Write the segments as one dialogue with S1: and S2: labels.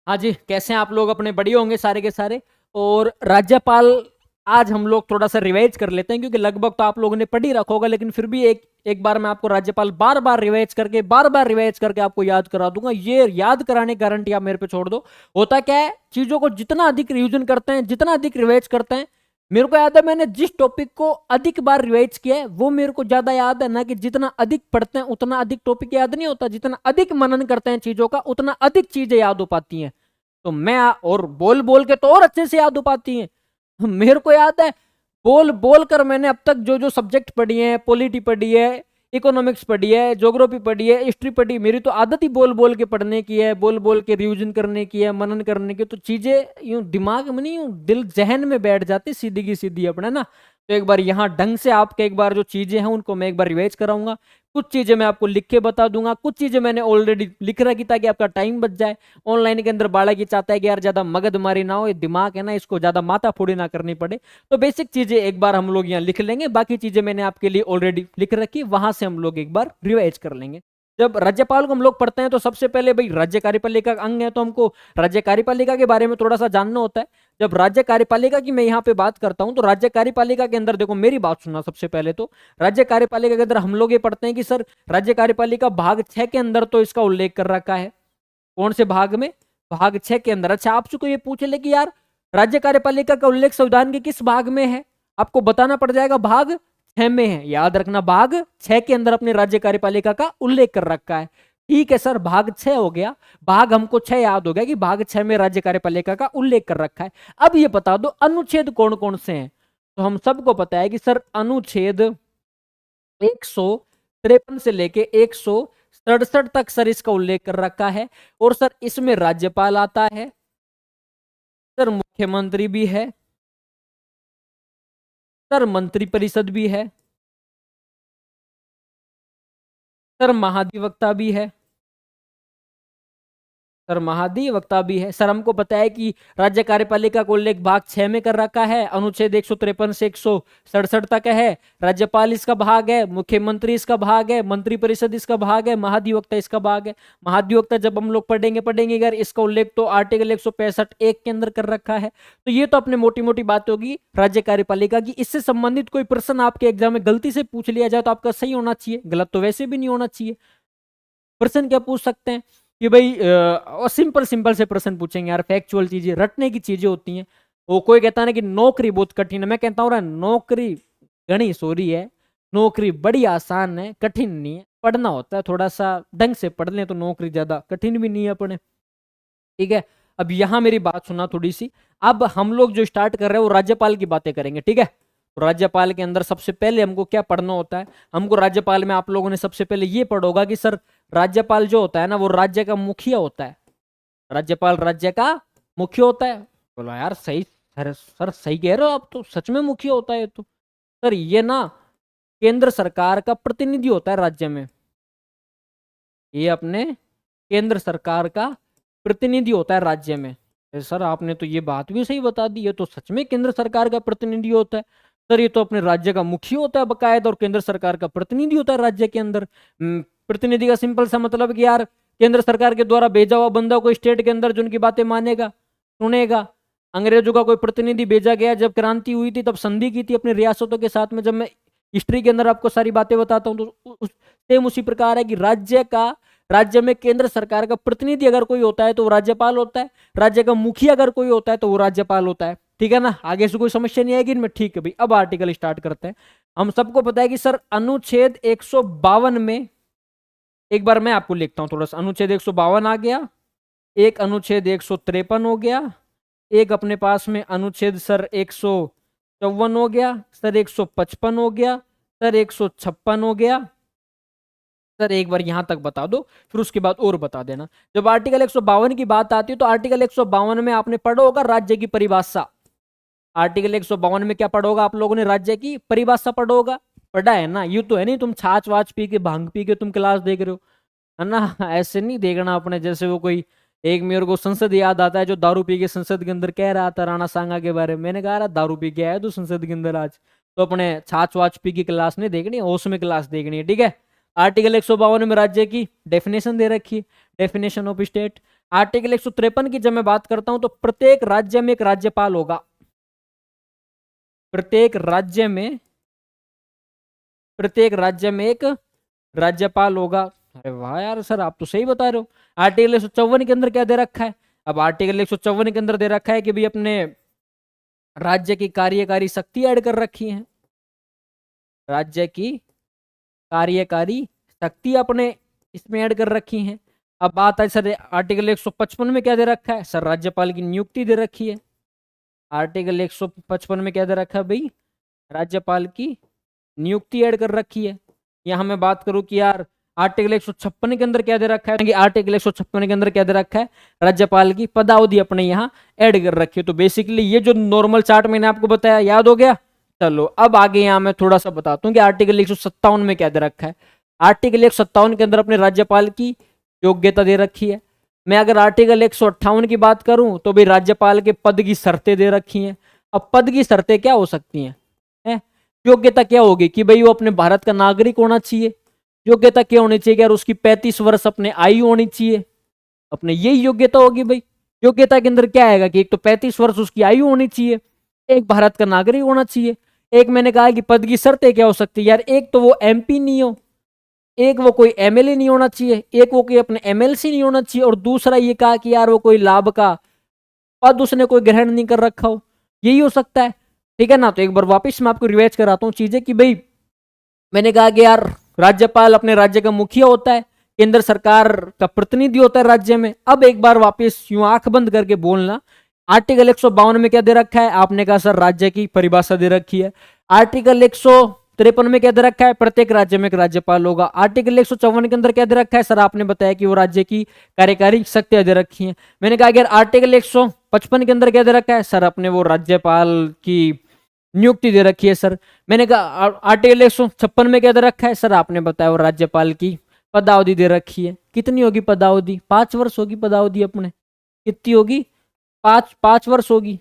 S1: हाँ जी, कैसे हैं आप लोग? अपने बढ़िया होंगे सारे के सारे। और राज्यपाल आज हम लोग थोड़ा सा रिवाइज कर लेते हैं, क्योंकि लगभग तो आप लोगों ने पढ़ ही रखा होगा, लेकिन फिर भी एक एक बार मैं आपको राज्यपाल बार बार रिवाइज करके आपको याद करा दूंगा। ये याद कराने की गारंटी आप मेरे पे छोड़ दो। होता क्या है, चीजों को जितना अधिक रिवीजन करते हैं, जितना अधिक रिवाइज करते हैं, मेरे को याद है मैंने जिस टॉपिक को अधिक बार रिवाइज किया है वो मेरे को ज्यादा याद है ना। कि जितना अधिक पढ़ते हैं उतना अधिक टॉपिक याद नहीं होता, जितना अधिक मनन करते हैं चीजों का उतना अधिक चीजें याद हो पाती हैं। तो मैं और बोल बोल के तो और अच्छे से याद हो पाती हैं। मेरे को याद है, बोल बोल कर मैंने अब तक जो जो सब्जेक्ट पढ़ी है, पॉलिटी पढ़ी है, इकोनॉमिक्स पढ़ी है, ज्योग्राफी पढ़ी है, हिस्ट्री पढ़ी, मेरी तो आदत ही बोल बोल के पढ़ने की है, बोल बोल के रिवीजन करने की है, मनन करने की। तो चीजें यूं दिमाग में नहीं, यूं दिल जहन में बैठ जाती सीधी की सीधी अपने ना। तो एक बार यहाँ ढंग से आपके एक बार जो चीजें हैं उनको मैं एक बार रिवाइज कराऊंगा। कुछ चीजें मैं आपको लिख के बता दूंगा, कुछ चीजें मैंने ऑलरेडी लिख रखी ताकि आपका टाइम बच जाए। ऑनलाइन के अंदर बालक ये चाहता है कि यार ज्यादा मगजमारी ना हो, ये दिमाग है ना इसको ज्यादा माथा फोड़ी ना करनी पड़े। तो बेसिक चीजें एक बार हम लोग यहाँ लिख लेंगे, बाकी चीजें मैंने आपके लिए ऑलरेडी लिख रखी, वहां से हम लोग एक बार रिवाइज कर लेंगे। जब राज्यपाल को हम लोग पढ़ते हैं तो सबसे पहले भाई राज्य कार्यपालिका का अंग है, तो हमको राज्य कार्यपालिका के बारे में थोड़ा सा जानना होता है। जब राज्य कार्यपालिका की मैं यहाँ पे बात करता हूँ तो राज्य कार्यपालिका के अंदर देखो, मेरी बात सुनना सबसे पहले तो। राज्य कार्यपालिका के अंदर हम लोग ये पढ़ते हैं कि सर राज्य कार्यपालिका भाग 6 के अंदर तो इसका उल्लेख कर रखा है। कौन से भाग में? भाग 6 के अंदर। अच्छा, आपसे कोई ये पूछ ले कि यार राज्य कार्यपालिका का उल्लेख संविधान के किस भाग में है, आपको बताना पड़ जाएगा भाग 6 में है। याद रखना, भाग 6 के अंदर अपने राज्य कार्यपालिका का उल्लेख कर रखा है। ठीक है सर, भाग 6 हो गया, भाग हमको 6 याद हो गया कि भाग 6 में राज्य कार्यपालिका का उल्लेख कर रखा है। अब ये बता दो अनुच्छेद कौन कौन से हैं। तो हम सबको पता है कि सर अनुच्छेद 153 से लेके 167 तक सर इसका उल्लेख कर रखा है। और सर इसमें राज्यपाल आता है, सर मुख्यमंत्री भी है, सर मंत्रिपरिषद भी है, सर महाधिवक्ता भी है, सर महाधिवक्ता भी है। सर हमको पता है कि राज्य कार्यपालिका को उल्लेख भाग 6 में कर रखा है, अनुच्छेद 153 से 167 तक है। राज्यपाल इसका भाग है, मुख्यमंत्री इसका भाग है, मंत्रिपरिषद इसका भाग है, महाधिवक्ता इसका भाग है। महाधिवक्ता जब हम लोग पढ़ेंगे पढ़ेंगे अगर इसका उल्लेख तो आर्टिकल 165 एक के अंदर कर रखा है। तो ये तो अपने मोटी मोटी बात होगी राज्य कार्यपालिका की। इससे संबंधित कोई प्रश्न आपके एग्जाम में गलती से पूछ लिया जाए तो आपका सही होना चाहिए, गलत तो वैसे भी नहीं होना चाहिए। प्रश्न क्या पूछ सकते हैं कि भाई और सिंपल सिंपल से प्रश्न पूछेंगे यार, फैक्चुअल चीजें रटने की चीजें होती हैं। वो कोई कहता है ना कि नौकरी बहुत कठिन है, मैं कहता हूँ नौकरी घनी सोरी है, नौकरी बड़ी आसान है, कठिन नहीं है। पढ़ना होता है, थोड़ा सा ढंग से पढ़ लें तो नौकरी ज्यादा कठिन भी नहीं है अपने। ठीक है, अब यहां मेरी बात सुनना थोड़ी सी। अब हम लोग जो स्टार्ट कर रहे हैं वो राज्यपाल की बातें करेंगे, ठीक है। तो राज्यपाल के अंदर सबसे पहले हमको क्या पढ़ना होता है? हमको राज्यपाल में आप लोगों ने सबसे पहले ये पढ़ा होगा कि सर राज्यपाल जो होता है ना वो राज्य का मुखिया होता है। राज्यपाल राज्य का मुखिया होता है। बोला यार सही, सर सही कह रहे हो आप, तो सच में मुखिया होता है तो। सर ये ना केंद्र सरकार का प्रतिनिधि होता है राज्य में, ये अपने केंद्र सरकार का प्रतिनिधि होता है राज्य में। सर आपने तो ये बात भी सही बता दी, ये तो सच में केंद्र सरकार का प्रतिनिधि होता है। सर ये तो अपने राज्य का मुखिया होता है बकायदा, और केंद्र सरकार का प्रतिनिधि होता है राज्य के अंदर। प्रतिनिधि का सिंपल सा मतलब कि यार केंद्र सरकार के द्वारा भेजा हुआ बंदा कोई स्टेट के अंदर जो उनकी बातें मानेगा, सुनेगा। अंग्रेजों का कोई प्रतिनिधि भेजा गया, जब क्रांति हुई थी तब संधि की थी अपनी रियासतों के साथ में। जब मैं हिस्ट्री के अंदर आपको सारी बातें बताता हूँ तो सेम उसी प्रकार है कि राज्य में केंद्र सरकार का प्रतिनिधि अगर कोई होता है तो वो राज्यपाल होता है, राज्य का मुखिया अगर कोई होता है तो वो राज्यपाल होता है। ठीक है ना, आगे से कोई समस्या नहीं आएगी इनमें। ठीक है भाई, अब आर्टिकल स्टार्ट करते हैं। हम सबको पता है कि सर अनुच्छेद 152 में, एक बार मैं आपको लिखता हूं थोड़ा सा। अनुच्छेद 152 आ गया, एक अनुच्छेद 153 हो गया, एक अपने पास में अनुच्छेद सर 154 हो गया, सर 155 हो गया, सर 156 हो गया। सर एक बार यहां तक बता दो, फिर उसके बाद और बता देना। जब आर्टिकल 152 की बात आती है तो आर्टिकल 152 में आपने पढ़ा होगा राज्य की परिभाषा। आर्टिकल 152 में क्या पढ़ा होगा आप लोगों ने? राज्य की परिभाषा पढ़ा होगा। पढ़ा है ना? ये तो है नहीं तुम छाछ वाच पी के भांग पी के तुम क्लास देख रहे हो, है ना। ऐसे नहीं देखना अपने। जैसे वो कोई एक मेरे को संसद याद आता है जो दारू पी के संसद के अंदर कह रहा था राणा सांगा के बारे में। मैंने कहा दारू पी के आया तो संसद के अंदर आज, तो अपने छाछ वाच पी की क्लास नहीं देखनी, होश में क्लास देखनी है, ठीक है। आर्टिकल 152 में राज्य की डेफिनेशन दे रखी है, डेफिनेशन ऑफ स्टेट। आर्टिकल 153 की जब मैं बात करता हूं तो प्रत्येक राज्य में एक राज्यपाल होगा। प्रत्येक राज्य में एक राज्यपाल होगा। अरे वाह यार सर, आप तो सही बता रहे हो। आर्टिकल 154 के अंदर क्या दे रखा है? अब आर्टिकल 154 के अंदर दे रखा है कि भाई अपने राज्य की कार्यकारी शक्ति ऐड कर रखी है। राज्य की कार्यकारी शक्ति अपने इसमें ऐड कर रखी है। अब बात है सर आर्टिकल 155 में क्या दे रखा है? सर राज्यपाल की नियुक्ति दे रखी है। आर्टिकल 155 में क्या दे रखा है भाई? राज्यपाल की नियुक्ति ऐड कर रखी है। यहां मैं बात करूं कि यार आर्टिकल 156 के अंदर क्या दे रखा है? आर्टिकल 156 के अंदर क्या दे रखा है? राज्यपाल की पदावधि अपने यहाँ ऐड कर रखी है। तो बेसिकली ये जो नॉर्मल चार्ट मैंने आपको बताया, याद हो गया? चलो अब आगे यहाँ मैं थोड़ा सा बताता हूँ कि आर्टिकल 157 में क्या दे रखा है। आर्टिकल 157 के अंदर अपने राज्यपाल की योग्यता दे रखी है। मैं अगर आर्टिकल 158 की बात करूं तो भी राज्यपाल के पद की शर्तें दे रखी हैं। अब पद की शर्तें क्या हो सकती हैं? है? योग्यता क्या होगी कि भाई वो अपने भारत का नागरिक होना चाहिए। योग्यता क्या होनी चाहिए? यार उसकी 35 वर्ष अपने आयु होनी चाहिए। अपने यही योग्यता होगी भाई। योग्यता के अंदर क्या आएगा कि एक तो 35 वर्ष उसकी आयु होनी चाहिए, एक भारत का नागरिक होना चाहिए। एक मैंने कहा कि पद की शर्तें क्या हो सकती है यार? एक तो वो एमपी नहीं हो, एक वो कोई एमएलए नहीं होना चाहिए, एक वो कोई अपने एमएलसी नहीं होना चाहिए, और दूसरा ये कहा कि यार वो कोई लाभ का पद उसने कोई ग्रहण नहीं कर रखा हो। यही हो सकता है, ठीक है ना? तो एक बार वापस मैं आपको रिवाइज कराता हूँ चीजें कि भाई मैंने कहा कि यार राज्यपाल अपने राज्य का मुखिया होता है, केंद्र सरकार का प्रतिनिधि होता है राज्य में। अब एक बार वापस यूं आंख बंद करके बोलना, आर्टिकल 152 में क्या दे रखा है? आपने कहा सर राज्य की परिभाषा दे रखी है। आर्टिकल 153 में क्या दे रखा है? प्रत्येक राज्य में एक राज्यपाल होगा। आर्टिकल 154 के अंदर क्या दे रखा है? सर आपने बताया कि वो राज्य की कार्यकारी शक्तियां दे रखी हैं। मैंने कहा कि आर्टिकल 155 के अंदर क्या दे रखा है? सर अपने वो राज्यपाल की नियुक्ति दे रखी है। सर मैंने कहा आर्टिकल 156 में क्या दे रखा है? सर आपने बताया वो राज्यपाल की पदावधि दे रखी है। कितनी होगी पदावधि? 5 वर्ष होगी पदावधि अपने। कितनी होगी? 5 वर्ष होगी।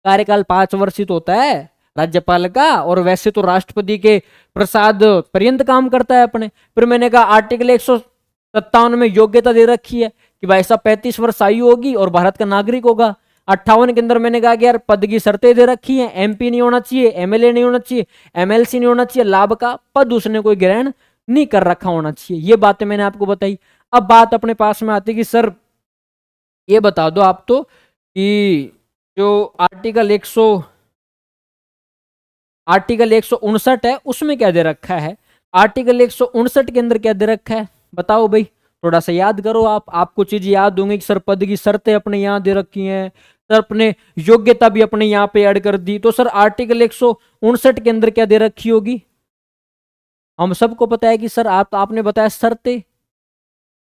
S1: कार्यकाल 5 वर्ष ही तो होता है राज्यपाल का, और वैसे तो राष्ट्रपति के प्रसाद पर्यंत काम करता है अपने। फिर मैंने कहा आर्टिकल 157 में योग्यता दे रखी है कि भाई साहब 35 वर्ष आयु होगी और भारत का नागरिक होगा। 58 के अंदर मैंने कहा कि यार पद की शर्तें दे रखी हैं, एमपी नहीं होना चाहिए, एमएलए नहीं होना चाहिए, एमएलसी नहीं होना चाहिए, लाभ का पद उसने कोई ग्रहण नहीं कर रखा होना चाहिए। ये बातें मैंने आपको बताई। अब बात अपने पास में आती कि सर ये बता दो आप तो कि जो आर्टिकल 159 है उसमें क्या दे रखा है? आर्टिकल 159 के अंदर क्या दे रखा है? बताओ भाई, थोड़ा सा याद करो। आपको चीज याद होंगी कि सर पद की शर्तें अपने यहाँ दे रखी हैं, सर अपने योग्यता भी अपने यहाँ पे ऐड कर दी। तो सर आर्टिकल 159 के अंदर क्या दे रखी होगी? हम सबको पता है कि सर आपने बताया शर्तें,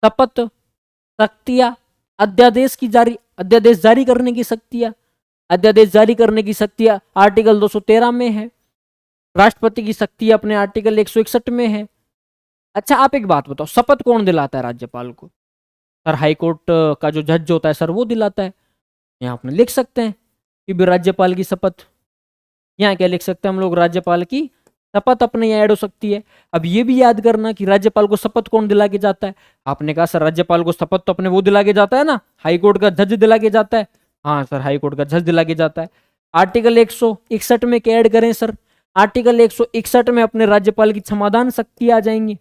S1: शपथ, शक्तियां, अध्यादेश जारी करने की शक्तियां। अध्यादेश जारी करने की शक्तियां आर्टिकल 213 में है। राष्ट्रपति की शक्ति अपने आर्टिकल 161 में है। अच्छा आप एक बात बताओ, शपथ कौन दिलाता है राज्यपाल को? सर हाईकोर्ट का जो जज होता है सर वो दिलाता है। यहाँ अपने लिख सकते हैं कि भी राज्यपाल की शपथ। यहाँ क्या लिख सकते हैं हम लोग? राज्यपाल की शपथ अपने यहाँ ऐड हो सकती है। अब ये भी याद करना कि राज्यपाल को शपथ कौन दिला के जाता है। आपने कहा सर राज्यपाल को शपथ तो अपने वो दिला के जाता है ना, हाईकोर्ट का जज दिला के जाता है। हाँ सर हाईकोर्ट का जज दिला के जाता है। आर्टिकल 161 में क्या ऐड करें सर? आर्टिकल 161 में अपने राज्यपाल की क्षमादान शक्ति आ जाएंगी।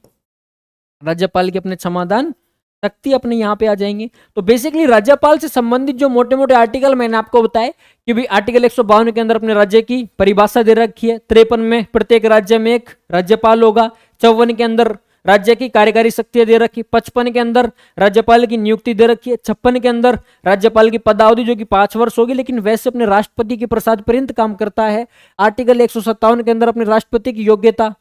S1: राज्यपाल की अपने क्षमादान शक्ति अपने यहाँ पे आ जाएंगे। तो बेसिकली राज्यपाल से संबंधित जो मोटे मोटे आर्टिकल मैंने आपको बताए कि भी आर्टिकल 152 के अंदर अपने राज्य की परिभाषा दे रखी है। 53 में प्रत्येक राज्य में एक राज्यपाल होगा। 54 के अंदर राज्य की कार्यकारी शक्तियां दे रखी। 55 के अंदर राज्यपाल की नियुक्ति दे रखी है। 56 के अंदर राज्यपाल की पदावधि जो कि 5 वर्ष होगी, लेकिन वैसे अपने राष्ट्रपति के प्रसाद पर्यंत काम करता है। आर्टिकल 157 के अंदर अपने राष्ट्रपति की योग्यता,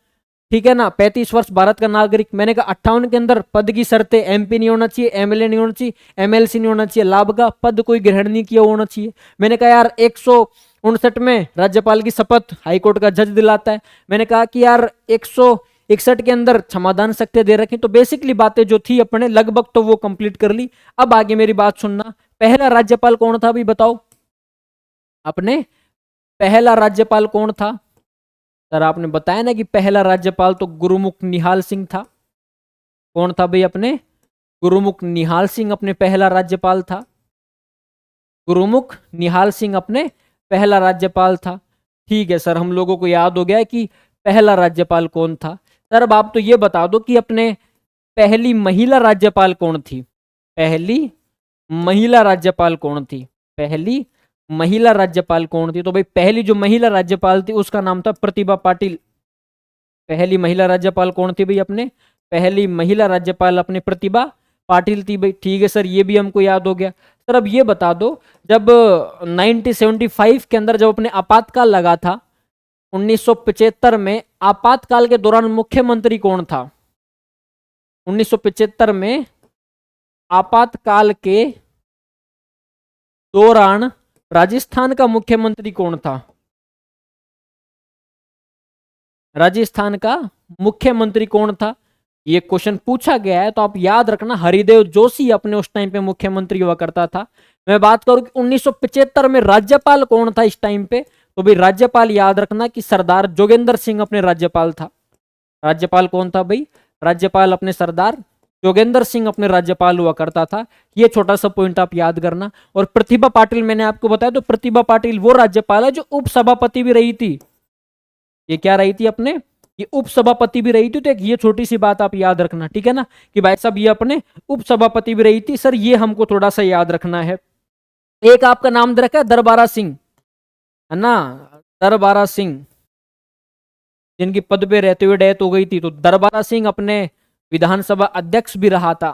S1: ठीक है ना, 35 वर्ष भारत का नागरिक। मैंने कहा 58 के अंदर पद की शर्तें, एमपी नहीं होना चाहिए, एमएलए नहीं होना चाहिए, एमएलसी नहीं होना चाहिए, लाभ का पद कोई ग्रहण नहीं किया होना चाहिए। मैंने कहा यार 159 में राज्यपाल की शपथ हाईकोर्ट का जज दिलाता है। मैंने कहा कि यार 161 के अंदर क्षमादान शक्तियां दे रखी। तो बेसिकली बातें जो थी अपने लगभग तो वो कंप्लीट कर ली। अब आगे मेरी बात सुनना, पहला राज्यपाल कौन था अभी बताओ? अपने पहला राज्यपाल कौन था? सर आपने बताया ना कि पहला राज्यपाल तो गुरुमुख निहाल सिंह था। कौन था भाई? अपने गुरुमुख निहाल सिंह अपने पहला राज्यपाल था। गुरुमुख निहाल सिंह अपने पहला राज्यपाल था। ठीक है सर, हम लोगों को याद हो गया है कि पहला राज्यपाल कौन था। सर अब आप तो ये बता दो कि अपने पहली महिला राज्यपाल कौन थी। पहली महिला राज्यपाल कौन थी। पहली महिला राज्यपाल कौन थी। तो भाई पहली जो महिला राज्यपाल थी उसका नाम था प्रतिभा पाटिल। पहली महिला राज्यपाल कौन थी भाई अपने। पहली महिला राज्यपाल अपने प्रतिभा पाटिल थी भाई। ठीक है सर, ये भी हमको याद हो गया। सर अब ये बता दो, जब 1975 के अंदर जब अपने आपातकाल लगा था 1975 में, आपातकाल के दौरान मुख्यमंत्री कौन था। 1975 में आपातकाल के दौरान राजस्थान का मुख्यमंत्री कौन था। राजस्थान का मुख्यमंत्री कौन था, ये क्वेश्चन पूछा गया है। तो आप याद रखना, हरिदेव जोशी अपने उस टाइम पे मुख्यमंत्री हुआ करता था। मैं बात करूं कि 1975 में राज्यपाल कौन था इस टाइम पे, तो भाई राज्यपाल याद रखना कि सरदार जोगेंद्र सिंह अपने राज्यपाल था। राज्यपाल कौन था भाई। राज्यपाल अपने सरदार जोगेंद्र सिंह अपने राज्यपाल हुआ करता था। ये छोटा सा पॉइंट आप याद करना। और प्रतिभा पाटिल मैंने आपको बताया, तो प्रतिभा पाटिल वो राज्यपाल है जो उपसभापति भी रही थी। ये क्या रही थी अपने, ये उपसभापति भी रही थी। तो एक ये छोटी सी बात आप याद रखना, ठीक है ना, कि भाई साहब ये अपने उपसभापति भी रही थी। सर ये हमको थोड़ा सा याद रखना है। एक आपका नाम दे रखा है दरबारा सिंह, है ना, दरबारा सिंह, जिनकी पद पे रहते हुए डेथ हो गई थी। तो दरबारा सिंह अपने विधानसभा अध्यक्ष भी रहा था,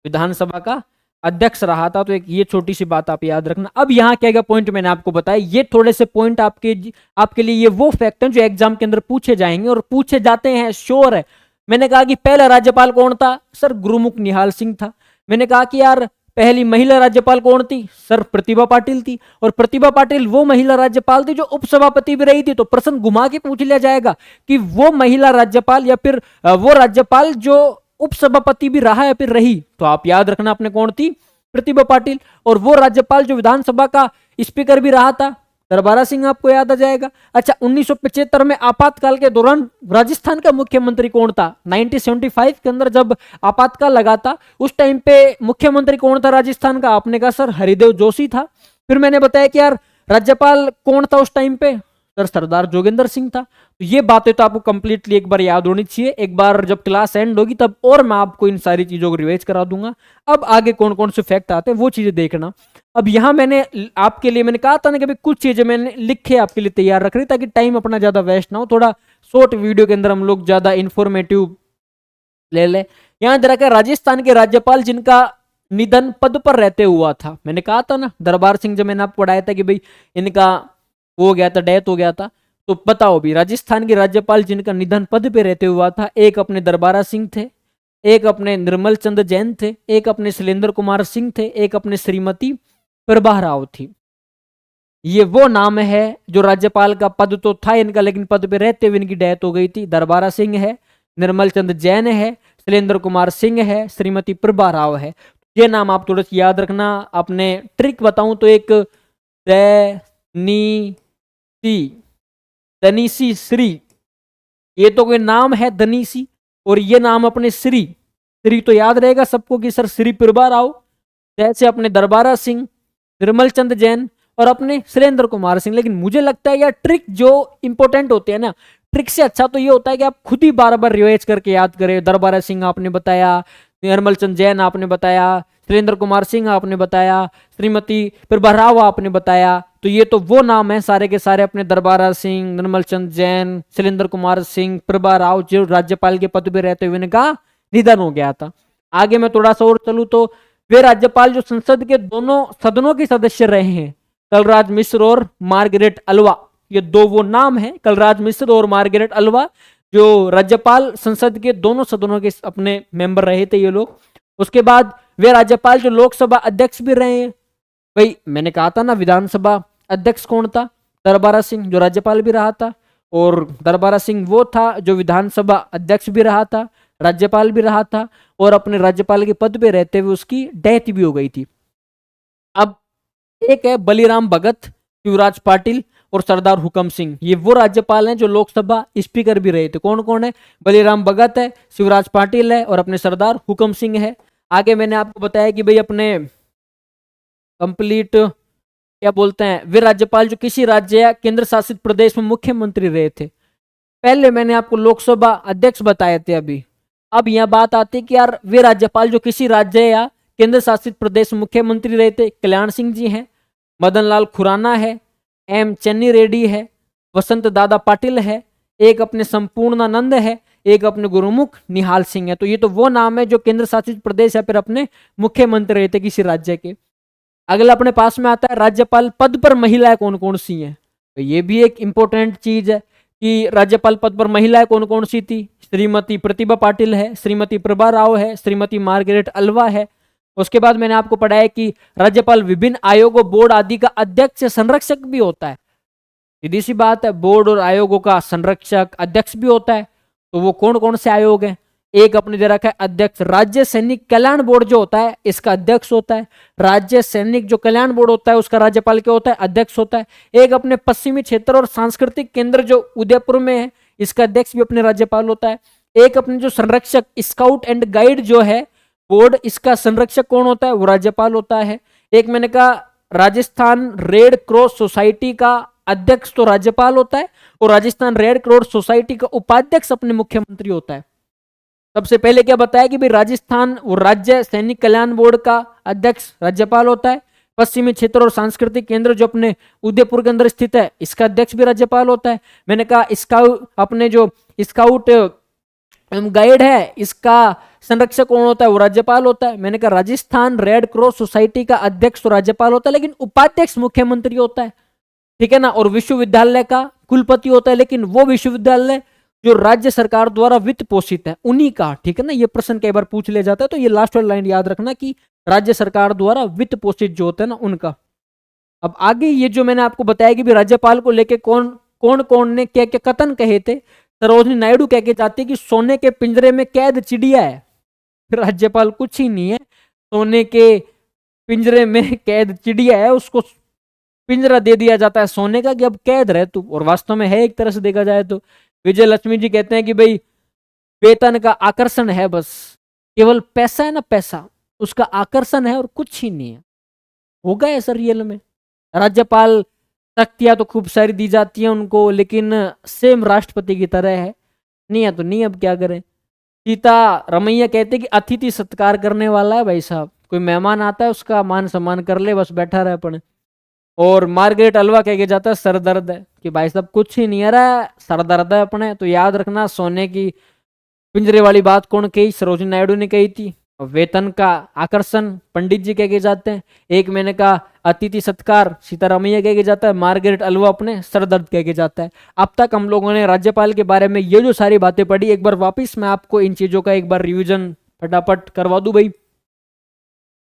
S1: विधानसभा का अध्यक्ष रहा था। तो एक ये छोटी सी बात आप याद रखना। अब यहाँ क्या क्या पॉइंट मैंने आपको बताया, ये थोड़े से पॉइंट आपके लिए ये वो फैक्ट हैं जो एग्जाम के अंदर पूछे जाएंगे और पूछे जाते हैं, श्योर है। मैंने कहा कि पहला राज्यपाल कौन था, सर गुरुमुख निहाल सिंह था। मैंने कहा कि यार पहली महिला राज्यपाल कौन थी, सर प्रतिभा पाटिल थी। और प्रतिभा पाटिल वो महिला राज्यपाल थी जो उपसभापति भी रही थी। तो प्रश्न घुमा के पूछ लिया जाएगा कि वो महिला राज्यपाल या फिर वो राज्यपाल जो उपसभापति भी रहा या फिर रही, तो आप याद रखना अपने कौन थी, प्रतिभा पाटिल। और वो राज्यपाल जो विधानसभा का स्पीकर भी रहा था, दरबारा सिंह, आपको याद आ जाएगा। अच्छा, 1975 में आपातकाल के दौरान राजस्थान का मुख्यमंत्री कौन था। 1975 के अंदर जब आपातकाल लगा था उस टाइम पे मुख्यमंत्री कौन था राजस्थान का, आपने कहा सर हरिदेव जोशी था। फिर मैंने बताया कि यार राज्यपाल कौन था उस टाइम पे, सर सरदार जोगेंद्र सिंह था। तो ये बातें तो आपको कंप्लीटली एक बार याद होनी चाहिए। एक बार जब क्लास एंड होगी तब और मैं आपको इन सारी चीजों को रिवाइज करा दूंगा। अब आगे कौन कौन से फैक्ट आते हैं वो चीजें देखना। अब यहाँ मैंने आपके लिए मैंने कहा था ना कि कुछ चीजें मैंने लिखे आपके लिए तैयार रख रही ताकि टाइम अपना ज्यादा वेस्ट ना हो, थोड़ा शॉर्ट वीडियो के अंदर हम लोग ज्यादा इंफॉर्मेटिव ले ले। यहाँ जरा क्या, राजस्थान के राज्यपाल जिनका निधन पद पर रहते हुआ था, मैंने कहा था ना दरबार सिंह, जब मैंने आपको पढ़ाया था कि भाई इनका हो गया था, डेथ हो गया था। तो बताओ भी राजस्थान के राज्यपाल जिनका निधन पद पे रहते हुआ था, एक अपने दरबारा सिंह थे, एक अपने निर्मल चंद जैन थे, एक अपने शैलेंद्र कुमार सिंह थे, एक अपने श्रीमती प्रभा राव थी। ये वो नाम है जो राज्यपाल का पद तो था इनका, लेकिन पद पे रहते हुए इनकी डेथ हो गई थी। दरबारा सिंह है, निर्मल चंद जैन है, शैलेंद्र कुमार सिंह है, श्रीमती प्रभा राव है। ये नाम आप थोड़ा सा याद रखना। अपने ट्रिक बताऊं तो एक दनीसी श्री, ये तो कोई नाम है दनीसी, और ये नाम अपने श्री तो याद रहेगा सबको कि सर श्री प्रभा राव, जैसे अपने दरबारा सिंह, निर्मल चंद जैन और अपने शैलेंद्र कुमार सिंह। लेकिन मुझे लगता है यार ट्रिक जो इंपॉर्टेंट होते हैं ना, ट्रिक से अच्छा तो ये होता है कि आप खुद ही बार बार रिवाइज करके याद करें। दरबारा सिंह आपने बताया, निर्मल चंद जैन आपने बताया, शैलेंद्र कुमार सिंह आपने बताया, श्रीमती प्रभा राव आपने बताया। तो ये तो वो नाम है सारे के सारे अपने दरबारा सिंह, निर्मल चंद जैन, शैलेंद्र कुमार सिंह, प्रभा राव, जो राज्यपाल के पद पे रहते हुए इनका निधन हो गया था। आगे मैं थोड़ा सा और चलूं तो वे राज्यपाल जो संसद के दोनों सदनों के सदस्य रहे हैं, कलराज मिश्र और मार्गरेट अल्वा, ये दो वो नाम है, कलराज मिश्र और मार्गरेट अल्वा, जो राज्यपाल संसद के दोनों सदनों के अपने मेंबर रहे थे ये लोग। उसके बाद वे राज्यपाल जो लोकसभा अध्यक्ष भी रहे हैं। भाई मैंने कहा था ना विधानसभा अध्यक्ष कौन था, दरबारा सिंह, जो राज्यपाल भी रहा था। और दरबारा सिंह वो था जो विधानसभा अध्यक्ष भी रहा था, राज्यपाल भी रहा था, और अपने राज्यपाल के पद पे रहते हुए उसकी डेथ भी हो गई थी। अब एक है बलिराम भगत शिवराज पाटिल, और सरदार हुकम सिंह। ये वो राज्यपाल हैं जो लोकसभा स्पीकर भी रहे थे। कौन कौन है? बलीराम भगत है, शिवराज पाटिल है और अपने सरदार हुकम सिंह है। आगे मैंने आपको बताया कि भाई अपने कंप्लीट क्या बोलते हैं, वे राज्यपाल जो किसी राज्य या केंद्र शासित प्रदेश में मुख्यमंत्री रहे थे। पहले मैंने आपको लोकसभा अध्यक्ष बताए थे अभी। अब यह बात आती है कि यार वे राज्यपाल जो किसी राज्य या केंद्र शासित प्रदेश में मुख्यमंत्री रहे थे। कल्याण सिंह जी हैं, मदन लाल खुराना है, एम चन्नी रेड्डी है, वसंत दादा पाटिल है, एक अपने संपूर्णानंद है, एक अपने गुरुमुख निहाल सिंह है। तो ये तो वो नाम है जो केंद्र शासित प्रदेश या फिर अपने मुख्यमंत्री रहे थे किसी राज्य के। अगला अपने पास में आता है राज्यपाल पद पर महिलाएं कौन कौन सी हैं। तो ये भी एक इंपॉर्टेंट चीज है कि राज्यपाल पद पर महिलाएं कौन कौन सी थी। श्रीमती प्रतिभा पाटिल है, श्रीमती प्रभा राव है, श्रीमती मार्गरेट अल्वा है। उसके बाद मैंने आपको पढ़ाया कि राज्यपाल विभिन्न आयोगों बोर्ड आदि का अध्यक्ष संरक्षक भी होता है। सीधी सी बात है, बोर्ड और आयोगों का संरक्षक अध्यक्ष भी होता है। तो वो कौन कौन से आयोग हैं? एक अपने दे रखा है अध्यक्ष राज्य सैनिक कल्याण बोर्ड जो होता है इसका अध्यक्ष होता है। राज्य सैनिक जो कल्याण बोर्ड होता है उसका राज्यपाल क्या होता है? अध्यक्ष होता है। एक अपने पश्चिमी क्षेत्र और सांस्कृतिक केंद्र जो उदयपुर में है इसका अध्यक्ष भी अपने राज्यपाल होता है। एक अपने जो संरक्षक स्काउट एंड गाइड जो है बोर्ड, इसका संरक्षक कौन होता है? वो राज्यपाल होता है। एक मैंने कहा राजस्थान रेड क्रॉस सोसाइटी का अध्यक्ष तो राज्यपाल होता है और राजस्थान रेड क्रॉस सोसाइटी का उपाध्यक्ष अपने मुख्यमंत्री होता है। सबसे पहले क्या बताया कि भाई राजस्थान और राज्य सैनिक कल्याण बोर्ड का अध्यक्ष राज्यपाल होता है। पश्चिमी क्षेत्र और सांस्कृतिक केंद्र जो अपने उदयपुर के अंदर स्थित है इसका अध्यक्ष भी राज्यपाल होता है। मैंने कहा स्काउट अपने जो स्काउट गाइड है इसका संरक्षक कौन होता है? वो राज्यपाल होता है। मैंने कहा राजस्थान रेड क्रॉस सोसाइटी का अध्यक्ष तो राज्यपाल होता है लेकिन उपाध्यक्ष मुख्यमंत्री होता है, ठीक है ना। और विश्वविद्यालय का कुलपति होता है, लेकिन वो विश्वविद्यालय जो राज्य सरकार द्वारा वित्त पोषित है उन्हीं का, ठीक है ना। ये प्रश्न कई बार पूछ लिया जाता है, तो ये लास्ट वाली लाइन याद रखना कि राज्य सरकार द्वारा वित्त पोषित जो होता है ना उनका। अब आगे ये जो मैंने आपको बताया कि भी राज्यपाल को लेके कौन कौन ने क्या क्या कथन कहे थे। सरोजिनी नायडू कह के जाती है कि सोने के पिंजरे में कैद चिड़िया है। राज्यपाल कुछ ही नहीं है, सोने के पिंजरे में कैद चिड़िया है, उसको पिंजरा दे दिया जाता है सोने का कि अब कैद रहे तू। और वास्तव में है एक तरह से देखा जाए तो। विजय लक्ष्मी जी कहते हैं कि भाई वेतन का आकर्षण है, बस केवल पैसा है ना, पैसा उसका आकर्षण है और कुछ ही नहीं है। होगा ऐसा रियल में? राज्यपाल शक्तियां तो खूब सारी दी जाती हैं उनको, लेकिन सेम राष्ट्रपति की तरह है, नहीं है तो नहीं, अब क्या करें। सीता रमैया कहते कि अतिथि सत्कार करने वाला है भाई साहब, कोई मेहमान आता है उसका मान सम्मान कर ले, बस बैठा रहे अपने। और मार्गरेट अल्वा कह के जाता है सर दर्द है, कि भाई साहब कुछ ही नहीं आ रहा है, सर दर्द है अपने। तो याद रखना सोने की पिंजरे वाली बात कौन कही? सरोजिनी नायडू ने कही थी। वेतन का आकर्षण पंडित जी कह के जाते हैं। एक मैंने कहा अतिथि सत्कार सीतारामैया कह के जाता है, मार्गरेट अल्वा अपने सर दर्द कह के जाता है। अब तक हम लोगों ने राज्यपाल के बारे में ये जो सारी बातें पढ़ी, एक बार वापिस मैं आपको इन चीजों का एक बार रिविजन फटाफट करवा दूं भाई।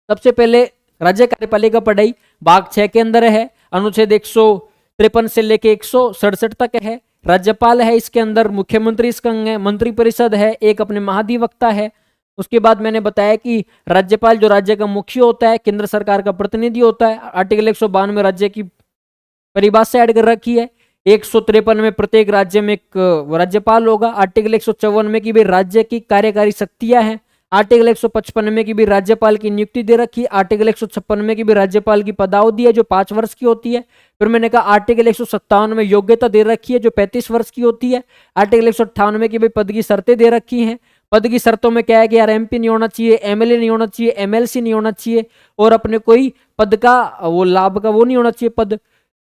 S1: सबसे पहले राज्य कार्यपालिका पढ़ाई भाग 6 के अंदर है, अनुच्छेद 153 से लेके 167 तक है। राज्यपाल है इसके अंदर, मुख्यमंत्री इसका अंग है, मंत्रिपरिषद है, एक अपने महाधिवक्ता है। उसके बाद मैंने बताया कि राज्यपाल जो राज्य का मुखिया होता है, केंद्र सरकार का प्रतिनिधि होता है। आर्टिकल 152 में राज्य की परिभाषा ऐड कर रखी है। 153 में प्रत्येक राज्य में एक राज्यपाल होगा। आर्टिकल 154 में कि भाई राज्य की कार्यकारी शक्तियां हैं। आर्टिकल 155 में कि भी राज्यपाल की नियुक्ति दे रखी है। आर्टिकल 156 में कि भी राज्यपाल की पदावधि है जो 5 वर्ष की होती है। फिर मैंने कहा आर्टिकल 157 में योग्यता दे रखी है जो 35 वर्ष की होती है। आर्टिकल 158 में कि भाई पद की शर्तें दे रखी हैं। पद की शर्तों में क्या है कि यार एमपी नहीं होना चाहिए, एमएलए नहीं होना चाहिए, एमएलसी नहीं होना चाहिए, और अपने कोई पद का वो लाभ का वो नहीं होना चाहिए पद।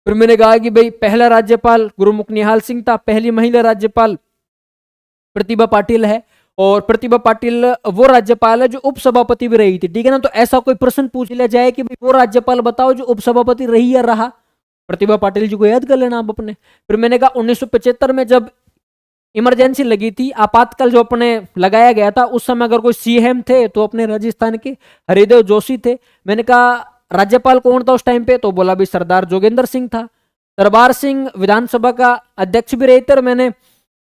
S1: फिर मैंने कहा कि भाई पहला राज्यपाल गुरुमुख निहाल सिंह था, पहली महिला राज्यपाल प्रतिभा पाटिल है, और प्रतिभा पाटिल वो राज्यपाल है जो उपसभापति भी रही थी, ठीक है ना। तो ऐसा कोई प्रश्न पूछ लिया जाए कि भाई वो राज्यपाल बताओ जो उपसभापति रही या रहा, प्रतिभा पाटिल जी को याद कर लेना आप अपने। फिर मैंने कहा 1975 में जब इमरजेंसी लगी थी, आपातकाल जो अपने लगाया गया था, उस समय अगर कोई सीएम थे तो अपने राजस्थान के हरिदेव जोशी थे। मैंने कहा राज्यपाल कौन था उस टाइम पे, तो बोला भी सरदार जोगेंद्र सिंह था। दरबार सिंह विधानसभा का अध्यक्ष भी रहे थे। और मैंने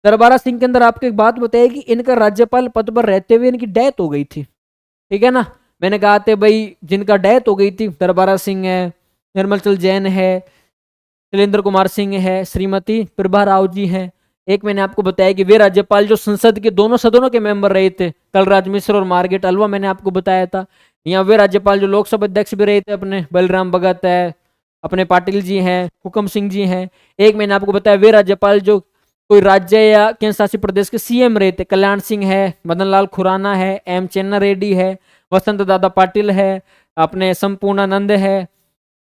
S1: दरबारा सिंह के अंदर आपको एक बात बताई कि इनका राज्यपाल पद पर रहते हुए इनकी डेथ हो गई थी, ठीक है ना। मैंने कहा थे भाई जिनका डेथ हो गई थी, दरबारा सिंह है, निर्मल चंद जैन है, शैलेंद्र कुमार सिंह है, श्रीमती प्रभा राव जी हैं। एक मैंने आपको बताया कि वे राज्यपाल जो संसद के दोनों सदनों के मेंबर रहे थे, कलराज मिश्र और मार्गरेट अल्वा, मैंने आपको बताया था। यहाँ वे राज्यपाल जो लोकसभा अध्यक्ष भी रहे थे, अपने बलराम भगत है, अपने पाटिल जी हैं, हुकम सिंह जी हैं। एक मैंने आपको बताया वे राज्यपाल जो कोई राज्य या केंद्र शासित प्रदेश के सीएम रहे थे, कल्याण सिंह है, मदन लाल खुराना है, एम चेन्ना रेड्डी है, वसंत दादा पाटिल है, अपने संपूर्णानंद है,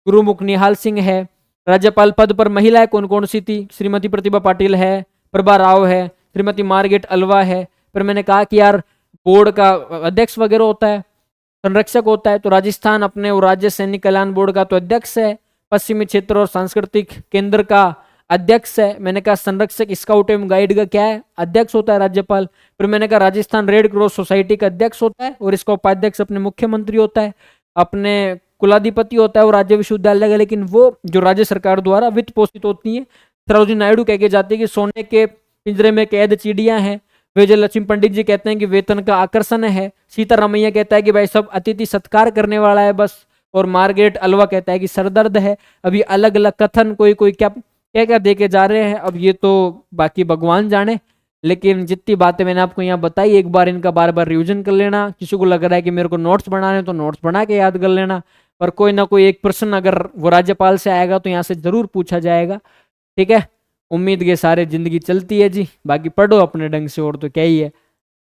S1: गुरुमुख निहाल सिंह है। राज्यपाल पद पर महिलाएं कौन कौन सी थी? श्रीमती प्रतिभा पाटिल है, प्रभा राव है, श्रीमती मार्गरेट अल्वा है। फिर मैंने कहा कि यार बोर्ड का अध्यक्ष वगैरह होता है, संरक्षक होता है, तो राजस्थान अपने वो राज्य सैनिक कल्याण बोर्ड का तो अध्यक्ष है, पश्चिमी क्षेत्र और सांस्कृतिक केंद्र का अध्यक्ष है। मैंने कहा संरक्षक स्काउट एवं गाइड का क्या है? अध्यक्ष होता है राज्यपाल। फिर मैंने कहा राजस्थान रेड क्रॉस सोसाइटी का अध्यक्ष होता है और इसका उपाध्यक्ष अपने मुख्यमंत्री होता है, अपने कुलाधिपति होता है वो राज्य विश्वविद्यालय का, लेकिन वो जो राज्य सरकार द्वारा वित्त पोषित होती है। सरोजिनी नायडू कह के जाती है कि सोने के पिंजरे में कैद चिड़ियां हैं। विजय लक्ष्मी पंडित जी कहते हैं कि वेतन का आकर्षण है। सीतारामैया कहता है कि भाई सब अतिथि सत्कार करने वाला है बस। और मार्गरेट अल्वा कहता है कि सरदर्द है। अभी अलग अलग कथन कोई कोई क्या क्या क्या दे के जा रहे हैं, अब ये तो बाकी भगवान जाने। लेकिन जितनी बातें मैंने आपको यहाँ बताई, एक बार इनका बार बार रिविजन कर लेना। किसी को लग रहा है कि मेरे को नोट्स बनाने, तो नोट्स बना के याद कर लेना। पर कोई ना कोई एक प्रश्न अगर वो राज्यपाल से आएगा तो यहाँ से जरूर पूछा जाएगा। ठीक है, उम्मीद के सारे जिंदगी चलती है जी। बाकी पढ़ो अपने ढंग से, और तो क्या ही है।